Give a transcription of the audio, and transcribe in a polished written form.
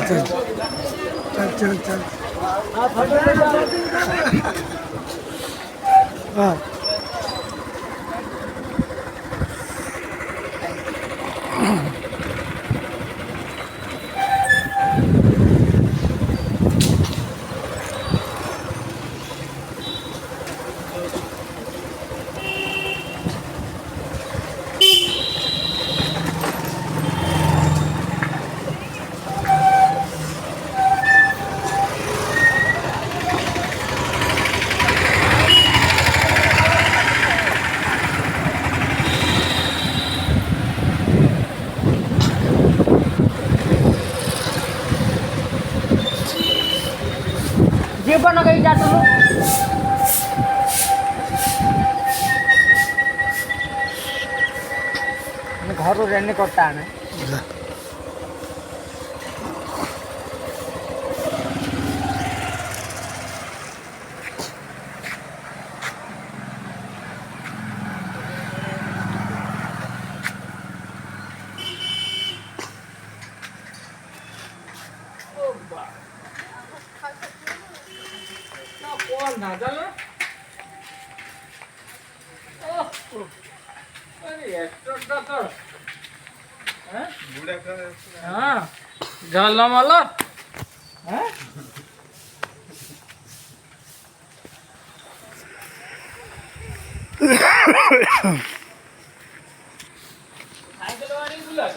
चल चल चल चल हाँ जीवन कहीं जाते हो घर रहने करता है कौन ना चलो अरे एक्टर तो हाँ झाला मला हाँ साइकिल वाली बुला